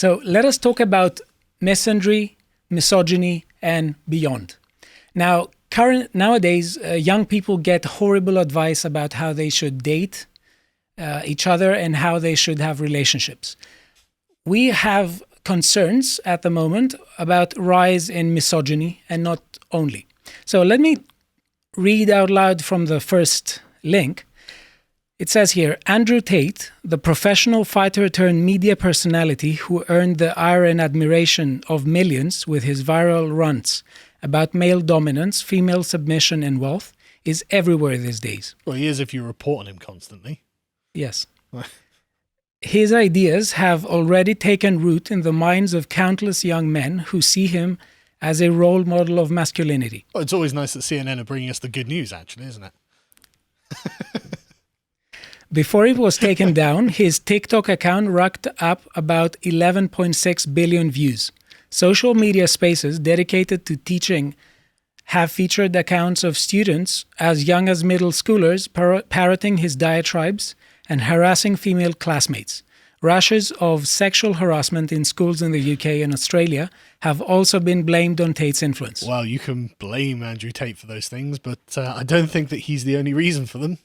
So let us talk about misandry, misogyny, and beyond. Now, nowadays, young people get horrible advice about how they should date each other and how they should have relationships. We have concerns at the moment about rise in misogyny, and not only. So let me read out loud from the first link. It says here, Andrew Tate, the professional fighter turned media personality who earned the ire and admiration of millions with his viral rants about male dominance, female submission, and wealth, is everywhere these days. Well, he is if you report on him constantly. Yes. His ideas have already taken root in the minds of countless young men who see him as a role model of masculinity. Well, it's always nice that CNN are bringing us the good news, actually, isn't it? Before it was taken down, his TikTok account racked up about 11.6 billion views. Social media spaces dedicated to teaching have featured accounts of students as young as middle schoolers parroting his diatribes and harassing female classmates. Rashes of sexual harassment in schools in the UK and Australia have also been blamed on Tate's influence. Well, you can blame Andrew Tate for those things, but I don't think that he's the only reason for them.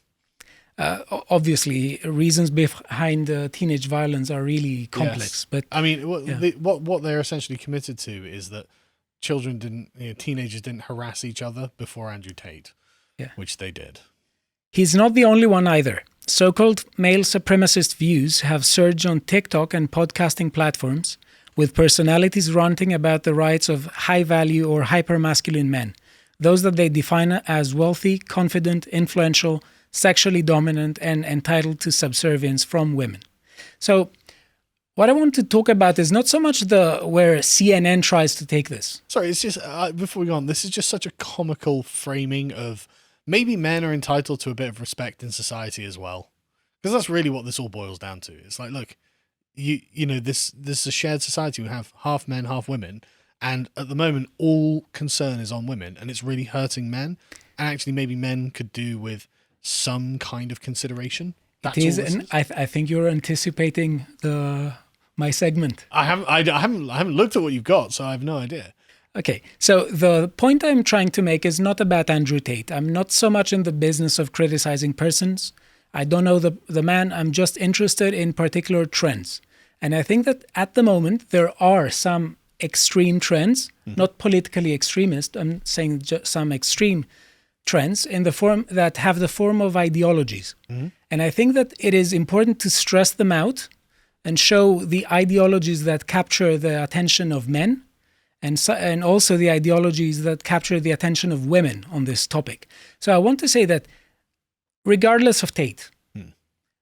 Obviously, reasons behind teenage violence are really complex. Yes. But I mean, what they're essentially committed to is that teenagers didn't harass each other before Andrew Tate, which they did. He's not the only one either. So-called male supremacist views have surged on TikTok and podcasting platforms, with personalities ranting about the rights of high-value or hyper-masculine men, those that they define as wealthy, confident, influential, sexually dominant, and entitled to subservience from women. So what I want to talk about is not so much where CNN tries to take this. Sorry, it's just, before we go on, this is just such a comical framing of maybe men are entitled to a bit of respect in society as well. Because that's really what this all boils down to. It's like, look, you know, this is a shared society. We have half men, half women. And at the moment, all concern is on women. And it's really hurting men. And actually, maybe men could do with some kind of consideration. It is, and I think you're anticipating my segment. I haven't looked at what you've got, so I have no idea. Okay, so the point I'm trying to make is not about Andrew Tate. I'm not so much in the business of criticizing persons. I don't know the man. I'm just interested in particular trends. And I think that at the moment, there are some extreme trends, not politically extremist. I'm saying just some extreme trends in the form that have the form of ideologies. And I think that it is important to stress them out and show the ideologies that capture the attention of men and also the ideologies that capture the attention of women on this topic. So I want to say that regardless of Tate,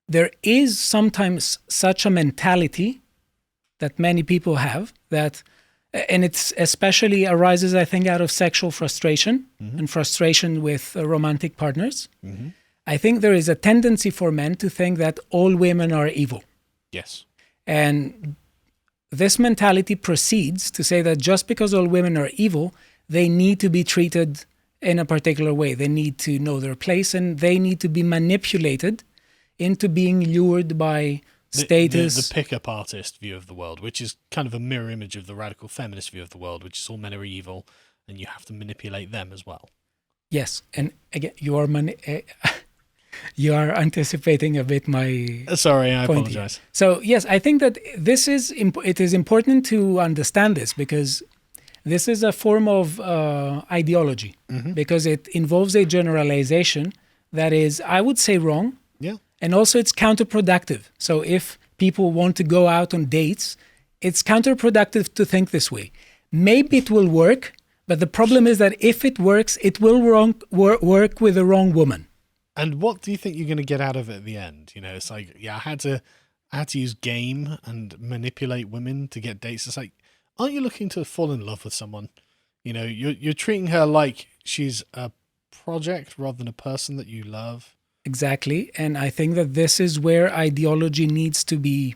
there is sometimes such a mentality that many people have that, and it's especially arises, I think, out of sexual frustration and frustration with romantic partners. I think there is a tendency for men to think that all women are evil. Yes. And this mentality proceeds to say that just because all women are evil, they need to be treated in a particular way. They need to know their place and they need to be manipulated into being lured by status. The pickup artist view of the world, which is kind of a mirror image of the radical feminist view of the world, which is all men are evil and you have to manipulate them as well. Yes. And again, you are anticipating a bit my Sorry, I point apologize. Here. So yes, I think that it is important to understand this because this is a form of ideology because it involves a generalization that is, I would say, wrong. Yeah. And also it's counterproductive. So if people want to go out on dates, it's counterproductive to think this way. Maybe it will work, but the problem is that if it works, it will work with the wrong woman. And what do you think you're going to get out of it at the end? You know, it's like, I had to use game and manipulate women to get dates. It's like, aren't you looking to fall in love with someone? You know, you're treating her like she's a project rather than a person that you love. Exactly. And I think that this is where ideology needs to be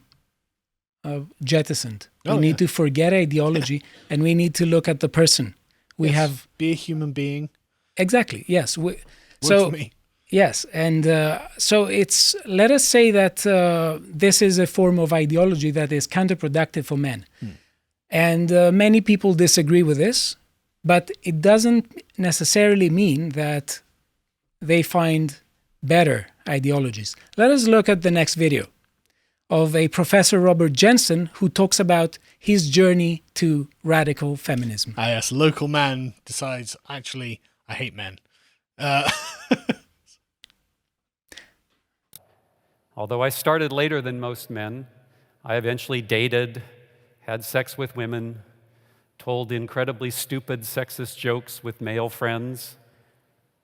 jettisoned. We need to forget ideology and we need to look at the person. We have be a human being. Exactly. Yes. For me. Yes, and so let us say that this is a form of ideology that is counterproductive for men. And many people disagree with this, but it doesn't necessarily mean that they find better ideologies. Let us look at the next video of a Professor Robert Jensen who talks about his journey to radical feminism. Yes, local man decides, actually, I hate men. Although I started later than most men, I eventually dated, had sex with women, told incredibly stupid sexist jokes with male friends.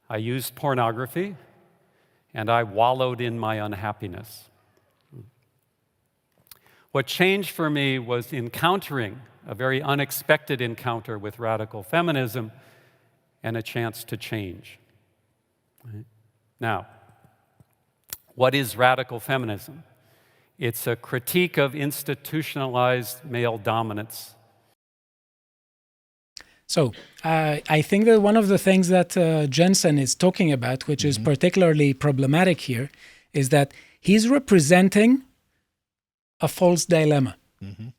I used pornography, and I wallowed in my unhappiness. What changed for me was encountering a very unexpected encounter with radical feminism and a chance to change. Now, what is radical feminism? It's a critique of institutionalized male dominance. So I think that one of the things that Jensen is talking about, which is particularly problematic here, is that he's representing a false dilemma.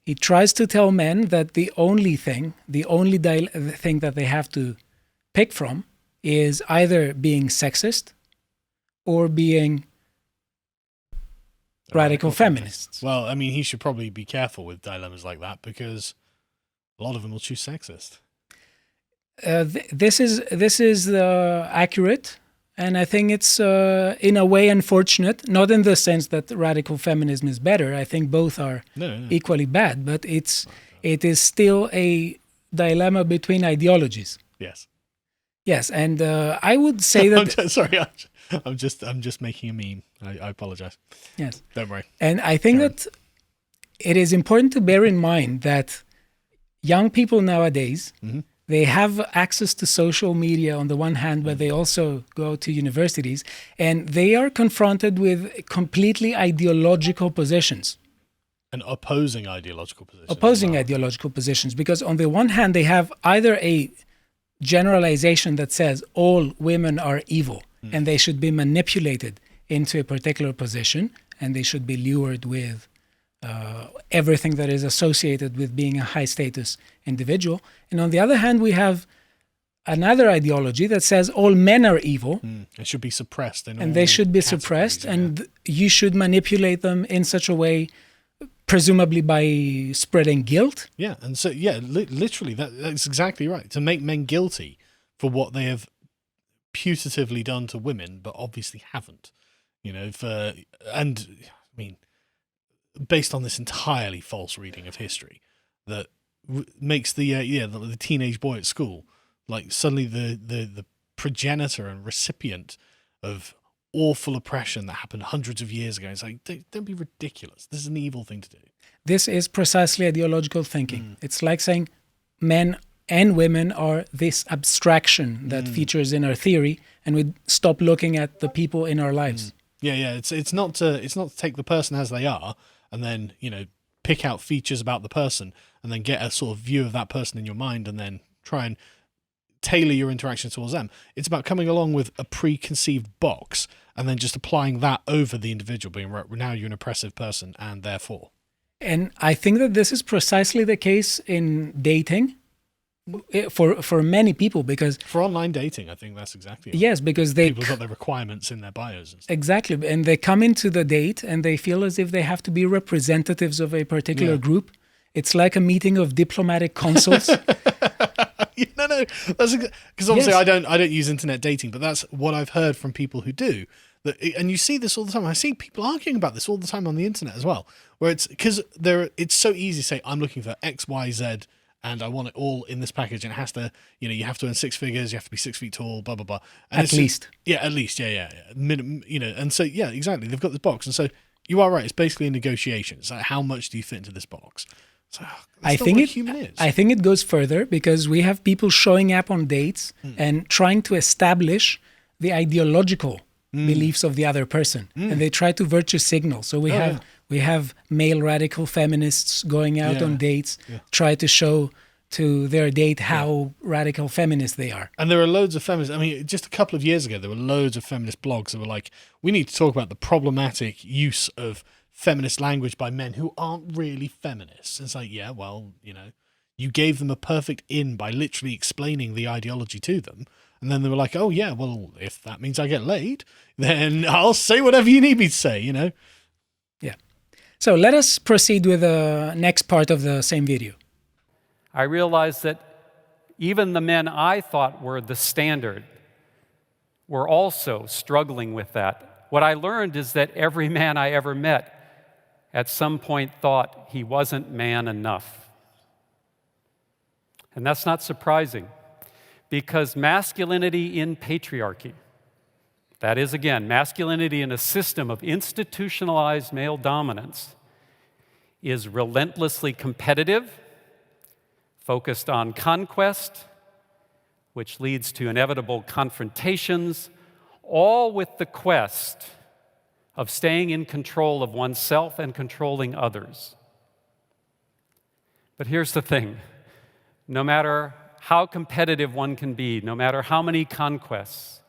He tries to tell men that the only thing that they have to pick from is either being sexist or being radical feminists. Well, I mean, he should probably be careful with dilemmas like that because a lot of them will choose sexist. This is accurate, and I think it's in a way unfortunate. Not in the sense that radical feminism is better. I think both are equally bad, but it is still a dilemma between ideologies. Yes. Yes, and I would say that. Sorry, I'm just making a meme. I apologize. Yes. Don't worry. And I think that it is important to bear in mind that young people nowadays, they have access to social media on the one hand, but they also go to universities, and they are confronted with completely ideological positions. And opposing ideological positions. Ideological positions, because on the one hand, they have either a generalization that says all women are evil and they should be manipulated into a particular position and they should be lured with everything that is associated with being a high status individual. And on the other hand, we have another ideology that says all men are evil. They should be suppressed. And they should be suppressed, and you should manipulate them in such a way, presumably by spreading guilt. Yeah, and so, literally, that's exactly right. To make men guilty for what they have putatively done to women, but obviously haven't. Based on this entirely false reading of history that makes the teenage boy at school like suddenly the progenitor and recipient of awful oppression that happened hundreds of years ago. It's like, don't be ridiculous. This is an evil thing to do. This is precisely ideological thinking. It's like saying men and women are this abstraction that features in our theory, and we stop looking at the people in our lives. Yeah. It's not to take the person as they are and then pick out features about the person and then get a sort of view of that person in your mind and then try and tailor your interaction towards them. It's about coming along with a preconceived box and then just applying that over the individual, being now you're an oppressive person and therefore. And I think that this is precisely the case in dating for many people, because for online dating, I think that's exactly right. Yes, because people got their requirements in their bios and stuff. Exactly, and they come into the date and they feel as if they have to be representatives of a particular group. It's like a meeting of diplomatic consuls. No, that's because obviously I don't use internet dating, but that's what I've heard from people who do. And you see this all the time. I see people arguing about this all the time on the internet as well, where it's because it's so easy to say I'm looking for X, Y, Z. And I want it all in this package, and it has to, you have to earn 6 figures, you have to be 6 feet tall, blah, blah, blah. And at least. At least, yeah. And so, exactly. They've got this box. And so you are right. It's basically a negotiation. It's like, how much do you fit into this box? So, I think it goes further, because we have people showing up on dates and trying to establish the ideological beliefs of the other person. And they try to virtue signal. So we have male radical feminists going out on dates, try to show to their date how radical feminist they are. And there are loads of feminists. I mean, just a couple of years ago, there were loads of feminist blogs that were like, we need to talk about the problematic use of feminist language by men who aren't really feminists. It's like, yeah, well, you gave them a perfect in by literally explaining the ideology to them. And then they were like, oh, yeah, well, if that means I get laid, then I'll say whatever you need me to say, Yeah. So let us proceed with the next part of the same video. I realized that even the men I thought were the standard were also struggling with that. What I learned is that every man I ever met at some point thought he wasn't man enough. And that's not surprising, because masculinity in patriarchy, that is, again, masculinity in a system of institutionalized male dominance, is relentlessly competitive, focused on conquest, which leads to inevitable confrontations, all with the quest of staying in control of oneself and controlling others. But here's the thing. No matter how competitive one can be, no matter how many conquests,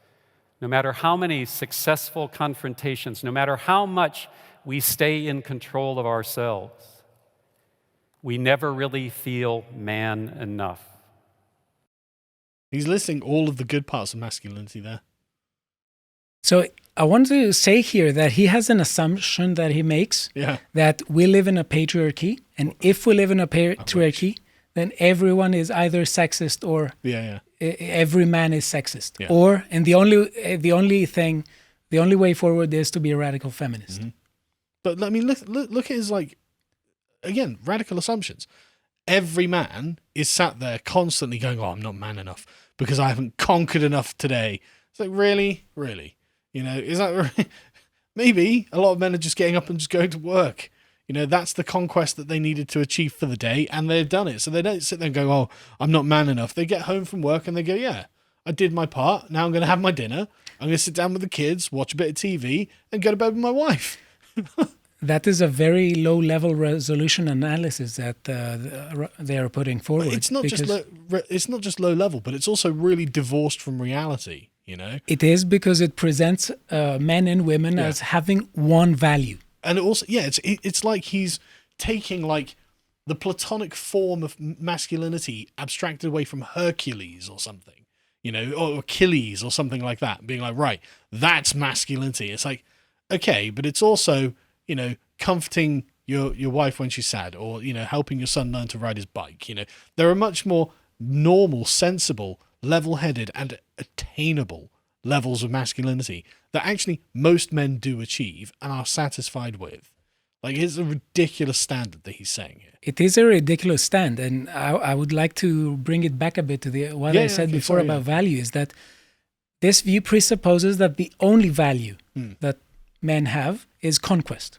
no matter how many successful confrontations, no matter how much we stay in control of ourselves, we never really feel man enough. He's listing all of the good parts of masculinity there. So I want to say here that he has an assumption that he makes that we live in a patriarchy, and if we live in a patriarchy, then everyone is either sexist or every man is sexist. Yeah. Or, and the only way forward is to be a radical feminist. Mm-hmm. But I mean, look at his, again, radical assumptions. Every man is sat there constantly going, oh, I'm not man enough because I haven't conquered enough today. It's like, really? Is that maybe a lot of men are just getting up and just going to work. That's the conquest that they needed to achieve for the day, and they've done it. So they don't sit there and go, oh, I'm not man enough. They get home from work and they go, yeah, I did my part. Now I'm going to have my dinner. I'm going to sit down with the kids, watch a bit of TV, and go to bed with my wife. That is a very low-level resolution analysis that they are putting forward. It's not just low level, but it's also really divorced from reality. It is, because it presents men and women as having one value. And also, it's like he's taking the platonic form of masculinity abstracted away from Hercules or something, or Achilles or something like that, being like, right, that's masculinity. It's like, okay, but it's also, comforting your wife when she's sad, or, helping your son learn to ride his bike. There are much more normal, sensible, level-headed and attainable levels of masculinity that actually most men do achieve and are satisfied with. It's a ridiculous standard that he's saying here. It is a ridiculous stand, and I would like to bring it back a bit to what I said before about value, is that this view presupposes that the only value that men have is conquest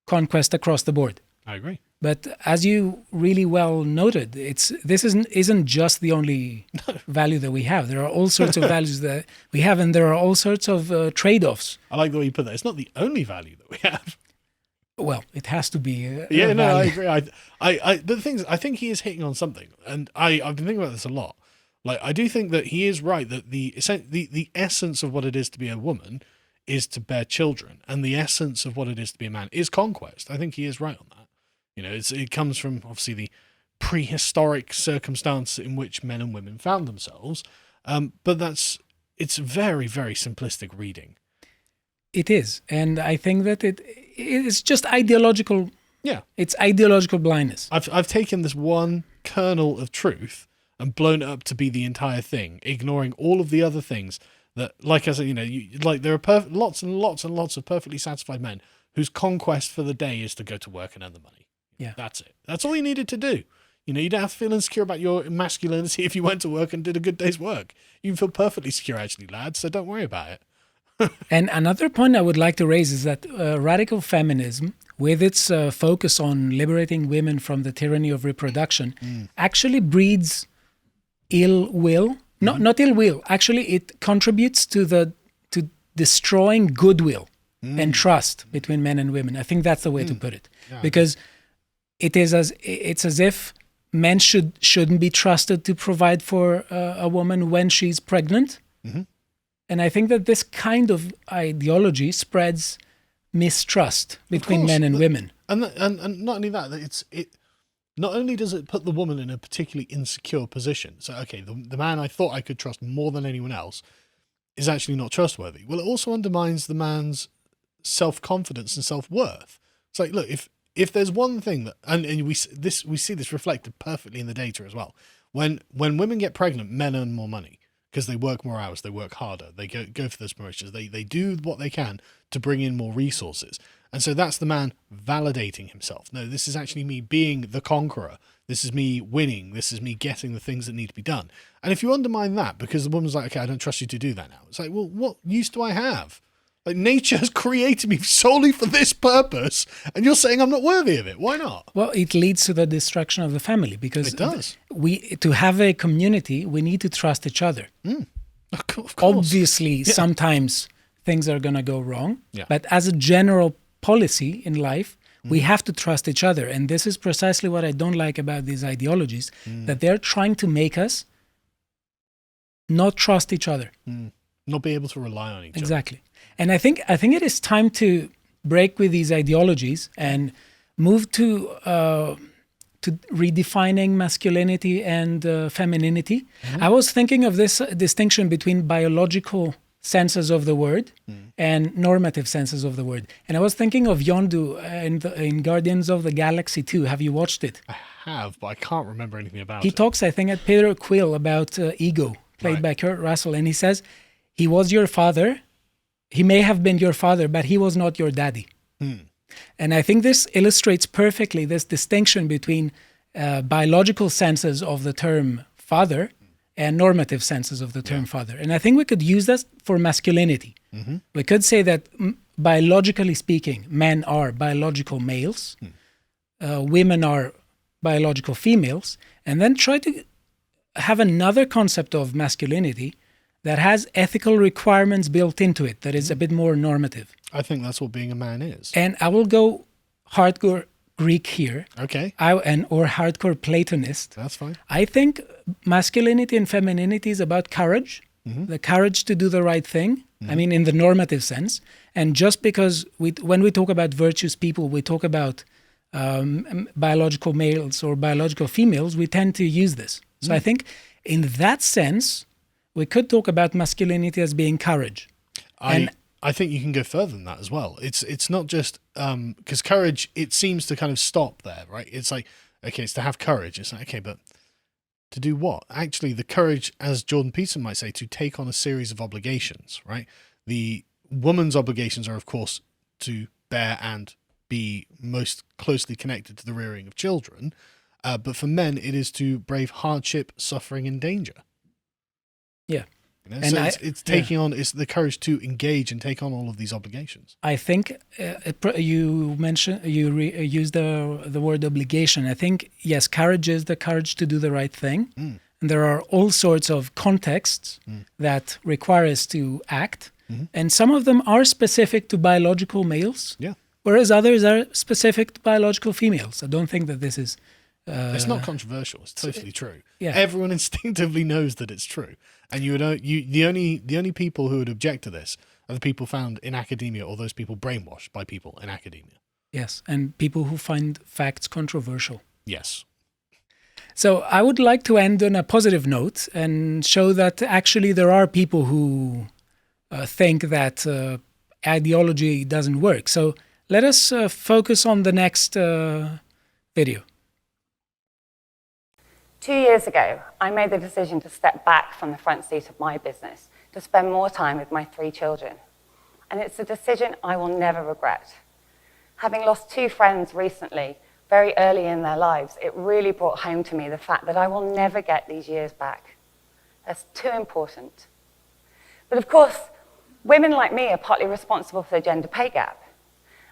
across the board. I agree. But as you really well noted, this isn't just the only value that we have. There are all sorts of values that we have, and there are all sorts of trade-offs. I like the way you put that. It's not the only value that we have. Well, it has to be. I agree. But the thing is, I think he is hitting on something, and I've been thinking about this a lot. I do think that he is right that the essence of what it is to be a woman is to bear children, and the essence of what it is to be a man is conquest. I think he is right on that. It comes from, obviously, the prehistoric circumstance in which men and women found themselves. But it's very, very simplistic reading. It is. And I think that it's just ideological. Yeah. It's ideological blindness. I've taken this one kernel of truth and blown it up to be the entire thing, ignoring all of the other things that, like I said, there are lots and lots and lots of perfectly satisfied men whose conquest for the day is to go to work and earn the money. Yeah. That's it. That's all you needed to do. You don't have to feel insecure about your masculinity if you went to work and did a good day's work. You can feel perfectly secure, actually, lads, so don't worry about it. And another point I would like to raise is that radical feminism, with its focus on liberating women from the tyranny of reproduction, actually breeds ill will. Not ill will. Actually, it contributes to destroying goodwill and trust between men and women. I think that's the way to put it. Yeah, because it's as if men shouldn't be trusted to provide for a woman when she's pregnant. Mm-hmm. And I think that this kind of ideology spreads mistrust between men and women. And not only that, not only does it put the woman in a particularly insecure position. So, okay, the man I thought I could trust more than anyone else is actually not trustworthy. Well, it also undermines the man's self-confidence and self-worth. It's like, look, if there's one thing that, and we see this reflected perfectly in the data as well. When women get pregnant, men earn more money because they work more hours, they work harder, they go for those promotions, they do what they can to bring in more resources. And so that's the man validating himself. No, this is actually me being the conqueror. This is me winning. This is me getting the things that need to be done. And if you undermine that because the woman's like, okay, I don't trust you to do that now. It's like, well, what use do I have? Like, nature has created me solely for this purpose, and you're saying I'm not worthy of it. Why not? Well, it leads to the destruction of the family because it does. To have a community, we need to trust each other. Of course. Obviously, sometimes things are going to go wrong. Yeah. But as a general policy in life, we have to trust each other. And this is precisely what I don't like about these ideologies, that they're trying to make us not trust each other. Not be able to rely on each other. Exactly. And I think it is time to break with these ideologies and move to redefining masculinity and femininity. I was thinking of this distinction between biological senses of the word and normative senses of the word. And I was thinking of Yondu in Guardians of the Galaxy 2. Have you watched it? I have, but I can't remember anything about He it. talks, I think, at Peter Quill about ego, played by Kurt Russell. And he says, he was your father. He may have been your father, but he was not your daddy. And I think this illustrates perfectly this distinction between biological senses of the term father and normative senses of the term father. And I think we could use that for masculinity. We could say that biologically speaking, men are biological males, women are biological females, and then try to have another concept of masculinity that has ethical requirements built into it, that is a bit more normative. I think that's what being a man is. And I will go hardcore Greek here. Okay. Or hardcore Platonist. That's fine. I think masculinity and femininity is about courage, the courage to do the right thing. I mean, in the normative sense. And just because when we talk about virtuous people, we talk about biological males or biological females, we tend to use this. So I think in that sense, we could talk about masculinity as being courage. I think you can go further than that as well. It's not just because courage, it seems to kind of stop there, right? It's like, okay, it's to have courage. It's like, okay, but to do what? Actually, the courage, as Jordan Peterson might say, to take on a series of obligations, right? The woman's obligations are, of course, to bear and be most closely connected to the rearing of children. But for men, it is to brave hardship, suffering, and danger. Yeah. You know? So it's taking on, it's the courage to engage and take on all of these obligations. I think you used the word obligation. I think, yes, courage is the courage to do the right thing. And there are all sorts of contexts that require us to act. And some of them are specific to biological males, whereas others are specific to biological females. I don't think that this is... it's not controversial. It's totally true. Yeah. Everyone instinctively knows that it's true. And the only people who would object to this are the people found in academia or those people brainwashed by people in academia. Yes, and people who find facts controversial. Yes. So I would like to end on a positive note and show that actually there are people who think that ideology doesn't work. So let us focus on the next video. 2 years ago, I made the decision to step back from the front seat of my business to spend more time with my 3 children. And it's a decision I will never regret. Having lost 2 friends recently, very early in their lives, it really brought home to me the fact that I will never get these years back. That's too important. But of course, women like me are partly responsible for the gender pay gap.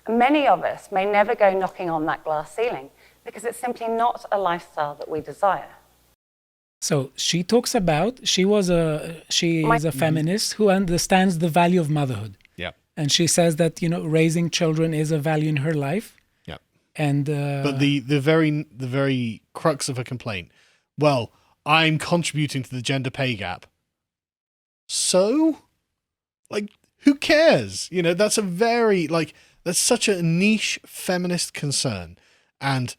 And many of us may never go knocking on that glass ceiling because it's simply not a lifestyle that we desire. So she talks about, she is a feminist who understands the value of motherhood. Yeah. And she says that, raising children is a value in her life. Yeah. And But the very crux of a complaint, well, I'm contributing to the gender pay gap. So, like, who cares? You know, that's that's such a niche feminist concern, and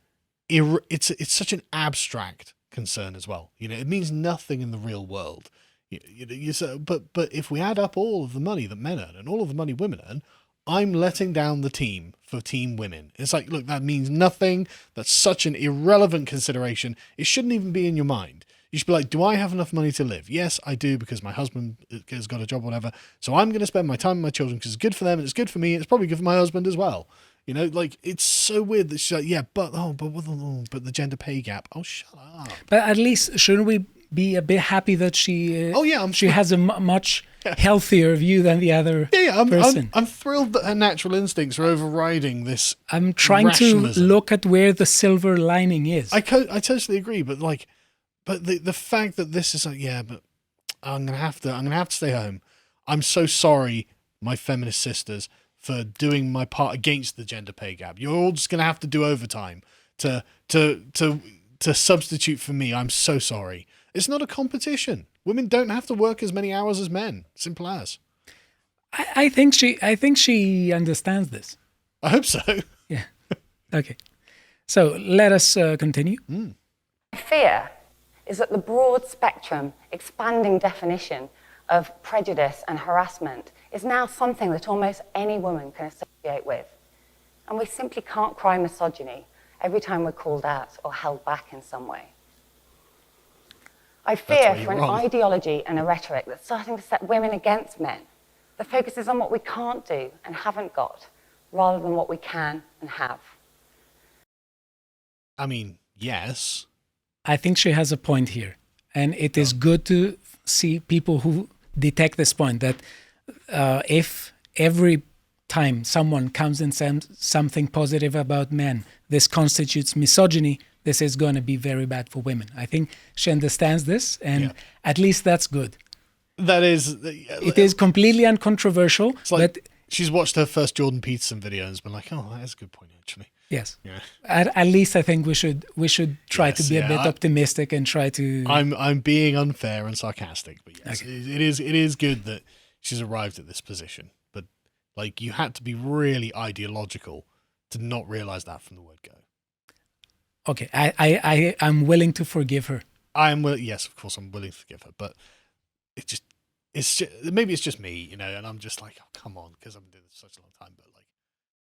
it's such an abstract concern as well. You know, it means nothing in the real world. But if we add up all of the money that men earn and all of the money women earn, I'm letting down the team for team women. It's like, look, that means nothing. That's such an irrelevant consideration. It shouldn't even be in your mind. You should be like, do I have enough money to live? Yes, I do, because my husband has got a job or whatever. So I'm going to spend my time with my children because it's good for them and it's good for me. It's probably good for my husband as well. You know, like, it's so weird that she's like, yeah, but the gender pay gap. Oh, shut up. But at least shouldn't we be a bit happy that she? She has a much healthier view than the other person. I'm thrilled that her natural instincts are overriding this. I'm trying rationalism. to look at where the silver lining is. I totally agree, but the fact that this is like, yeah, but I'm gonna have to stay home. I'm so sorry, my feminist sisters, for doing my part against the gender pay gap. You're all just gonna have to do overtime to substitute for me. I'm so sorry. It's not a competition. Women don't have to work as many hours as men. Simple as. I think she understands this. I hope so. Yeah. Okay. So let us continue. Fear is that the broad spectrum, expanding definition of prejudice and harassment is now something that almost any woman can associate with. And we simply can't cry misogyny every time we're called out or held back in some way. I fear for an ideology and a rhetoric that's starting to set women against men, that focuses on what we can't do and haven't got, rather than what we can and have. I mean, yes. I think she has a point here. And it is good to see people who detect this point, that if every time someone comes and says something positive about men, this constitutes misogyny, this is going to be very bad for women. I think she understands this, and at least that's good. That is... It is completely uncontroversial. It's like but she's watched her first Jordan Peterson video and has been like, oh, that's a good point, actually. Yes. Yeah. At least I think we should try to be a bit optimistic and try to... I'm being unfair and sarcastic, but yes, Okay. it is good that she's arrived at this position. But like, you had to be really ideological to not realize that from the word go. Okay, I'm willing to forgive her. Yes, of course, I'm willing to forgive her, but it's just maybe it's just me, you know, and I'm just like, oh, come on, because I've been doing this for such a long time. But like,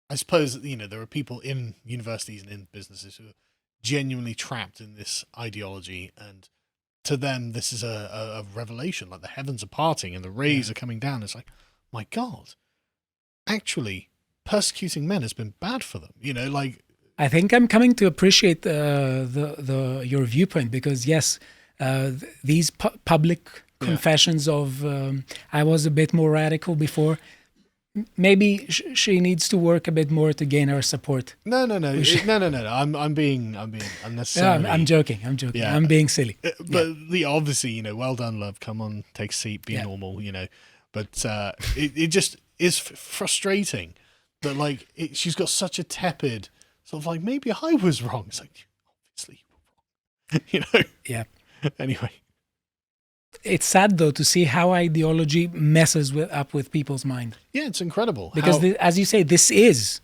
I suppose, you know, there are people in universities and in businesses who are genuinely trapped in this ideology, and to them, this is a revelation. Like, the heavens are parting and the rays are coming down. It's like, my God, actually, persecuting men has been bad for them. You know, like. I think I'm coming to appreciate your viewpoint, because yes, these public confessions of I was a bit more radical before. Maybe she needs to work a bit more to gain our support. No. I'm being unnecessarily. I'm joking. Yeah. I'm being silly. But obviously, you know, well done, love. Come on, take a seat, be normal. You know, but it just is frustrating that like she's got such a tepid. So like, maybe I was wrong. It's like, obviously you were wrong. You know? Yeah. Anyway. It's sad, though, to see how ideology messes up with people's mind. Yeah, it's incredible. Because, as you say, this is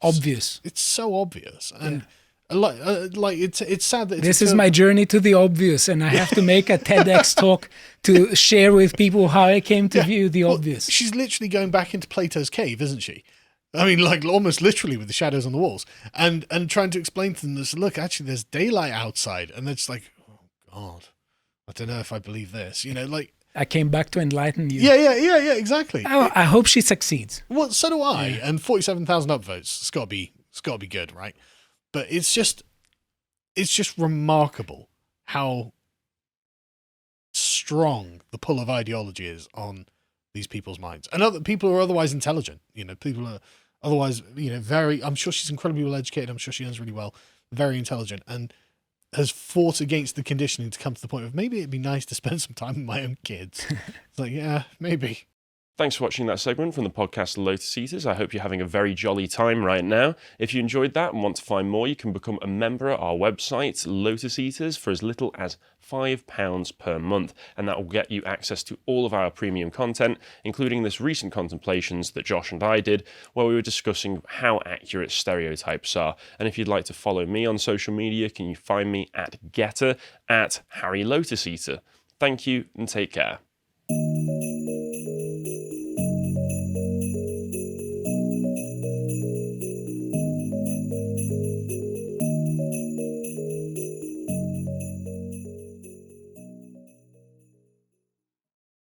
obvious. It's so obvious. And like it's sad that this is my journey to the obvious, and I have to make a TEDx talk to share with people how I came to view the obvious. She's literally going back into Plato's cave, isn't she? I mean, like, almost literally with the shadows on the walls, and trying to explain to them this. Look, actually, there's daylight outside, and it's like, oh God, I don't know if I believe this. You know, like, I came back to enlighten you. Yeah, exactly. I hope she succeeds. Well, so do I. Yeah. And 47,000 upvotes. It's got to be good, right? But it's just remarkable how strong the pull of ideology is on these people's minds, and other people who are otherwise intelligent. You know, people are otherwise, you know, very. I'm sure she's incredibly well educated. I'm sure she earns really well, very intelligent, and has fought against the conditioning to come to the point of maybe it'd be nice to spend some time with my own kids. It's like, yeah, maybe. Thanks for watching that segment from the podcast Lotus Eaters. I hope you're having a very jolly time right now. If you enjoyed that and want to find more, you can become a member at our website, Lotus Eaters, for as little as £5 per month, and that will get you access to all of our premium content, including this recent contemplations that Josh and I did, where we were discussing how accurate stereotypes are. And if you'd like to follow me on social media, can you find me at Getter, at Harry Lotus Eater. Thank you and take care.